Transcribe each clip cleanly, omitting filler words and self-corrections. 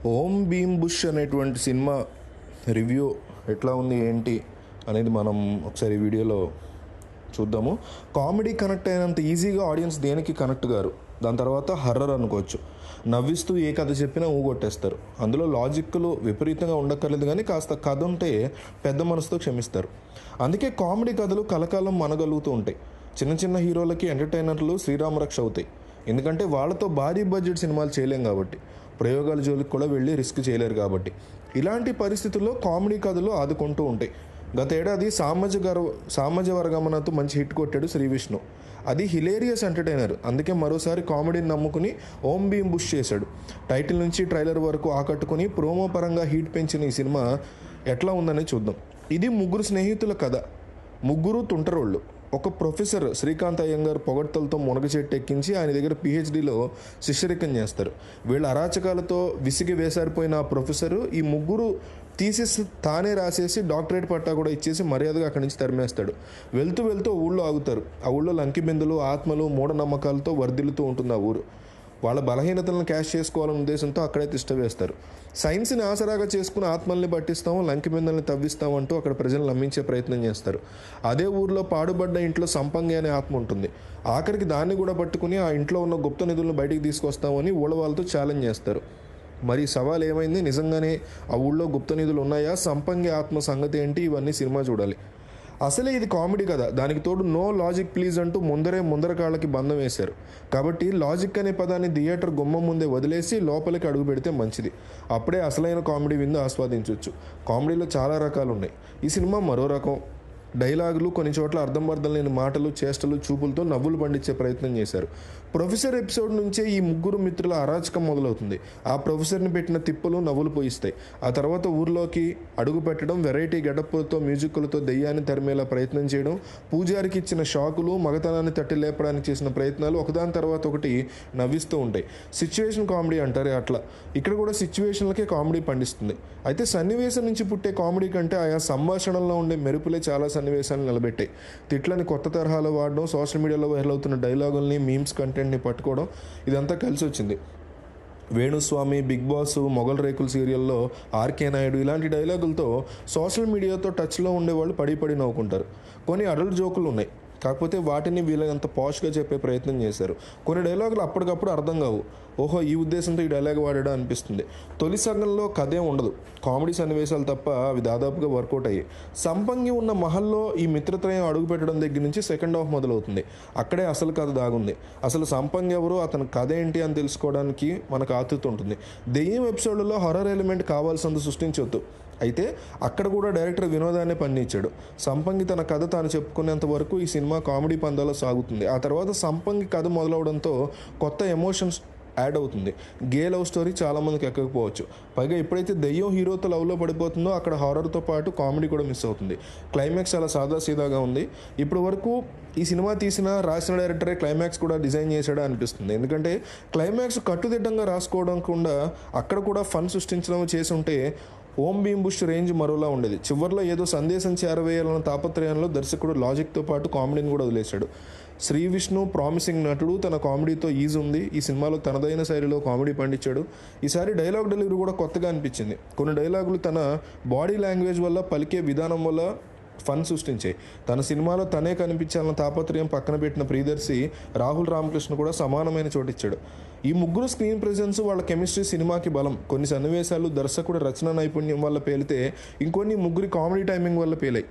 ఓం Bhim bush అనేటువంటి cinema review ఎట్లా ఉంది ఏంటి అనేది మనం ఒకసారి వీడియోలో చూద్దాము. కామెడీ కనెక్ట్ అయినంత ఈజీగా ఆడియన్స్ దేనికి కనెక్ట్ గారు. దాని తర్వాత హర్రర్ అనుకోవచ్చు. నవ్విస్తూ ఏ కథ చెప్పినా ఊగొట్టేస్తారు. అందులో లాజిక్లు విపరీతంగా ఉండక్కర్లేదు, కానీ కాస్త కథ ఉంటే పెద్ద మనసుతో క్షమిస్తారు. అందుకే కామెడీ కథలు కలకాలం మనగలుగుతూ ఉంటాయి. చిన్న చిన్న హీరోలకి ఎంటర్టైనర్లు శ్రీరామ రక్ష అవుతాయి. ఎందుకంటే వాళ్ళతో భారీ బడ్జెట్ సినిమాలు చేయలేం కాబట్టి, ప్రయోగాల జోలికి కూడా వెళ్ళి రిస్క్ చేయలేరు కాబట్టి. ఇలాంటి పరిస్థితుల్లో కామెడీ కథలు ఆదుకుంటూ ఉంటాయి. గత ఏడాది సామాజ వర్గమనతో మంచి హిట్ కొట్టాడు శ్రీ విష్ణు. అది హిలేరియస్ ఎంటర్టైనర్. అందుకే మరోసారి కామెడీని నమ్ముకుని ఓం భీమ్ బుష్ చేశాడు. టైటిల్ నుంచి ట్రైలర్ వరకు ఆకట్టుకుని ప్రోమో పరంగా హీట్ పెంచిన ఈ సినిమా ఎట్లా ఉందని చూద్దాం. ఇది ముగ్గురు స్నేహితుల కథ. ముగ్గురు తుంటరోళ్ళు. ఒక ప్రొఫెసర్ శ్రీకాంత్ అయ్యంగార్ పొగడ్తలతో మునగ చెట్టు ఎక్కించి ఆయన దగ్గర పిహెచ్డిలో శిష్యరికం చేస్తారు. వీళ్ళ అరాచకాలతో విసిగి వేసారిపోయిన ఆ ప్రొఫెసరు ఈ ముగ్గురు థీసిస్ తానే రాసేసి డాక్టరేట్ పట్టా కూడా ఇచ్చేసి మర్యాదగా అక్కడి నుంచి తరిమేస్తాడు. వెళ్తూ వెళ్తూ ఊళ్ళో ఆగుతారు. ఆ ఊళ్ళో లంకి బిందులు, ఆత్మలు, మూఢనమ్మకాలతో వర్ధిల్లుతూ ఉంటుంది ఆ ఊరు. వాళ్ళ బలహీనతలను క్యాష్ చేసుకోవాలనే ఉద్దేశంతో అక్కడే తిష్ట వేస్తారు. సైన్స్ని ఆసరాగా చేసుకుని ఆత్మల్ని పట్టిస్తాము, లంకి బిందల్ని తవ్విస్తాము అంటూ అక్కడ ప్రజలు నమ్మించే ప్రయత్నం చేస్తారు. అదే ఊరిలో పాడుబడ్డ ఇంట్లో సంపంగి అనే ఆత్మ ఉంటుంది. ఆఖరికి దాన్ని కూడా పట్టుకుని ఆ ఇంట్లో ఉన్న గుప్త నిధులను బయటికి తీసుకొస్తామని ఊళ్ళ వాళ్ళతో ఛాలెంజ్ చేస్తారు. మరి సవాల్ ఏమైంది? నిజంగానే ఆ ఊళ్ళో గుప్త నిధులు ఉన్నాయా? సంపంగి ఆత్మ సంగతి ఏంటి? ఇవన్నీ సినిమా చూడాలి. అసలే ఇది కామెడీ కదా, దానికి తోడు నో లాజిక్ ప్లీజ్ అంటూ ముందర కాళ్ళకి బంధం వేశారు. కాబట్టి లాజిక్ అనే పదాన్ని థియేటర్ గుమ్మం ముందే వదిలేసి లోపలికి అడుగు పెడితే మంచిది. అప్పుడే అసలైన కామెడీ విందు ఆస్వాదించవచ్చు. కామెడీలో చాలా రకాలు ఉన్నాయి. ఈ సినిమా మరో రకం. డైలాగులు, కొన్ని చోట్ల అర్థం లేని మాటలు, చేష్టలు, చూపులతో నవ్వులు పండించే ప్రయత్నం చేశారు. ప్రొఫెసర్ ఎపిసోడ్ నుంచే ఈ ముగ్గురు మిత్రుల అరాచకం మొదలవుతుంది. ఆ ప్రొఫెసర్ని పెట్టిన తిప్పలు నవ్వులు పోయిస్తాయి. ఆ తర్వాత ఊర్లోకి అడుగు పెట్టడం, వెరైటీ గెటప్పులతో, మ్యూజిక్లతో దెయ్యాన్ని తరిమేలా ప్రయత్నం చేయడం, పూజారికి ఇచ్చిన షాకులు, మగతనాన్ని తట్టి లేపడానికి చేసిన ప్రయత్నాలు ఒకదాని తర్వాత ఒకటి నవ్విస్తూ ఉంటాయి. సిచ్యువేషన్ కామెడీ అంటారే అట్లా. ఇక్కడ కూడా సిచ్యువేషన్లకే కామెడీ పండిస్తుంది. అయితే సన్నివేశం నుంచి పుట్టే కామెడీ కంటే ఆయా సంభాషణలో ఉండే మెరుపులే చాలా సన్నివేశాలను నిలబెట్టాయి. తిట్లని కొత్త తరహాలో వాడడం, సోషల్ మీడియాలో వైరల్ అవుతున్న డైలాగుల్ని, మీమ్స్ కంటెంట్ని పట్టుకోవడం, ఇదంతా కలిసి వచ్చింది. వేణుస్వామి, బిగ్ బాస్, మొగల్ రేకుల్ సీరియల్లో ఆర్కే నాయుడు ఇలాంటి డైలాగులతో సోషల్ మీడియాతో టచ్లో ఉండేవాళ్ళు పడి నవ్వుకుంటారు. కొన్ని అడల్ట్ జోకులు ఉన్నాయి, కాకపోతే వాటిని వీళ్ళంత పాష్గా చెప్పే ప్రయత్నం చేశారు. కొన్ని డైలాగులు అప్పటికప్పుడు అర్థం కావు. ఓహో, ఈ ఉద్దేశంతో ఈ డైలాగ్ వాడాడా అనిపిస్తుంది. తొలి సగంలో కథే ఉండదు, కామెడీ సన్నివేశాలు తప్ప అవి దాదాపుగా వర్కౌట్ అయ్యాయి. సంపంగి ఉన్న మహల్లో ఈ మిత్రత్రయం అడుగు పెట్టడం దగ్గర నుంచి సెకండ్ హాఫ్ మొదలవుతుంది. అక్కడే అసలు కథ దాగుంది. అసలు సంపంగి ఎవరు, అతని కథ ఏంటి అని తెలుసుకోవడానికి మనకు ఆతృత ఉంటుంది. దెయ్యం ఎపిసోడ్లో హర్రర్ ఎలిమెంట్ కావాల్సినంత సృష్టించవద్దు. అయితే అక్కడ కూడా డైరెక్టర్ వినోదాన్ని పండించాడు. సంపంగి తన కథ తాను చెప్పుకునేంత వరకు ఈ సినిమా కామెడీ పందాలో సాగుతుంది. ఆ తర్వాత సంపంగి కథ మొదలవడంతో కొత్త ఎమోషన్స్ యాడ్ అవుతుంది. గే లవ్ స్టోరీ చాలామందికి ఎక్కకపోవచ్చు. పైగా ఎప్పుడైతే దెయ్యం హీరోతో లవ్లో పడిపోతుందో అక్కడ హారర్తో పాటు కామెడీ కూడా మిస్ అవుతుంది. క్లైమాక్స్ చాలా సాదాసీదాగా ఉంది. ఇప్పుడు వరకు ఈ సినిమా రాసిన డైరెక్టరే క్లైమాక్స్ కూడా డిజైన్ చేశాడా అనిపిస్తుంది. ఎందుకంటే క్లైమాక్స్ కట్టుదిట్టంగా రాసుకోవడం కూడా అక్కడ కూడా ఫన్ సృష్టించడం చేసి ఉంటే ఓం భీమ్ బుష్ రేంజ్ మరోలా ఉండేది. చివరిలో ఏదో సందేశం చేరవేయాలన్న తాపత్రయంలో దర్శకుడు లాజిక్తో పాటు కామెడీని కూడా వదిలేశాడు. శ్రీ విష్ణు ప్రామిసింగ్ నటుడు, తన కామెడీతో ఈజ్ ఉంది. ఈ సినిమాలో తనదైన శైలిలో కామెడీ పండించాడు. ఈసారి డైలాగ్ డెలివరీ కూడా కొత్తగా అనిపించింది. కొన్ని డైలాగులు తన బాడీ లాంగ్వేజ్ వల్ల, పలికే విధానం వల్ల ఫన్ సృష్టించాయి. తన సినిమాలో తనే కనిపించాలన్న తాపత్రయం పక్కన పెట్టిన ప్రియదర్శి రాహుల్ రామకృష్ణ కూడా సమానమైన చోటిచ్చాడు. ఈ ముగ్గురు స్క్రీన్ ప్రెజెన్స్, వాళ్ళ కెమిస్ట్రీ సినిమాకి బలం. కొన్ని సన్నివేశాలు దర్శకుడు రచన నైపుణ్యం వల్ల పేలితే, ఇంకొన్ని ముగ్గురి కామెడీ టైమింగ్ వల్ల పేలాయి.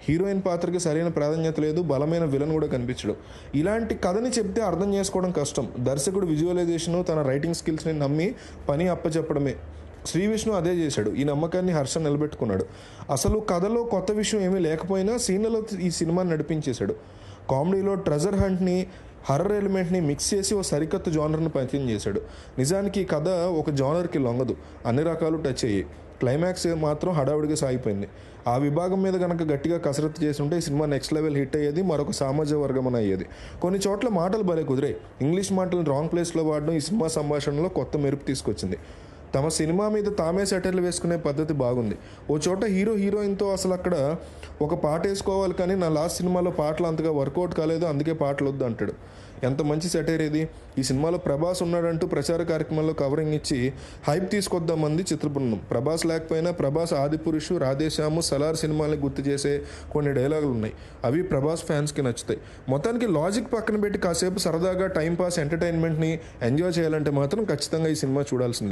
హీరోయిన్ పాత్రకి సరైన ప్రాధాన్యత లేదు, బలమైన విలన్ కూడా కనిపించడు. ఇలాంటి కథని చెప్తే అర్థం చేసుకోవడం కష్టం. దర్శకుడు విజువలైజేషను, తన రైటింగ్ స్కిల్స్ని నమ్మి పని అప్పచెప్పడమే. శ్రీ విష్ణు అదే చేశాడు. ఈ నమ్మకాన్ని హర్ష నిలబెట్టుకున్నాడు. అసలు కథలో కొత్త విషయం ఏమీ లేకపోయినా సీన్లలో ఈ సినిమాని నడిపించేశాడు. కామెడీలో ట్రెజర్ హంట్ని, హర్రర్ ఎలిమెంట్ని మిక్స్ చేసి ఓ సరికొత్త జానర్ని పరిచయం చేశాడు. నిజానికి ఈ కథ ఒక జానర్కి లొంగదు, అన్ని రకాలు టచ్ అయ్యాయి. క్లైమాక్స్ మాత్రం హడావుడిగా సాగిపోయింది. ఆ విభాగం మీద కనుక గట్టిగా కసరత్తు చేస్తుంటే ఈ సినిమా నెక్స్ట్ లెవెల్ హిట్ అయ్యేది, మరొక సామాజిక వర్గమన అయ్యేది. కొన్ని చోట్ల మాటలు భలే కుదిరాయి. ఇంగ్లీష్ మాటలను రాంగ్ ప్లేస్లో వాడడం ఈ సినిమా సంభాషణలో కొత్త మెరుపు తీసుకొచ్చింది. తమ సినిమా మీద తామే సెటిల్ వేసుకునే పద్ధతి బాగుంది. ఓ చోట హీరోయిన్తో అసలు అక్కడ ఒక పాట వేసుకోవాలి, కానీ నా లాస్ట్ సినిమాలో పాటలు అంతగా వర్కౌట్ కాలేదు, అందుకే పాటలు వద్దు అంటాడు. ఎంత మంచి సెటైర్ ఇది. ఈ సినిమాలో ప్రభాస్ ఉన్నాడంటూ ప్రచార కార్యక్రమంలో కవరింగ్ ఇచ్చి హైప్ తీసుకొద్దామంది చిత్రబృందం. ప్రభాస్ లేకపోయినా ప్రభాస్ ఆదిపురుషు, రాధేశ్యాము, సలార్ సినిమాల్ని గుర్తు చేసే కొన్ని డైలాగులు ఉన్నాయి. అవి ప్రభాస్ ఫ్యాన్స్కి నచ్చుతాయి. మొత్తానికి లాజిక్ పక్కన పెట్టి కాసేపు సరదాగా టైంపాస్ ఎంటర్టైన్మెంట్ని ఎంజాయ్ చేయాలంటే మాత్రం ఖచ్చితంగా ఈ సినిమా చూడాల్సిందే.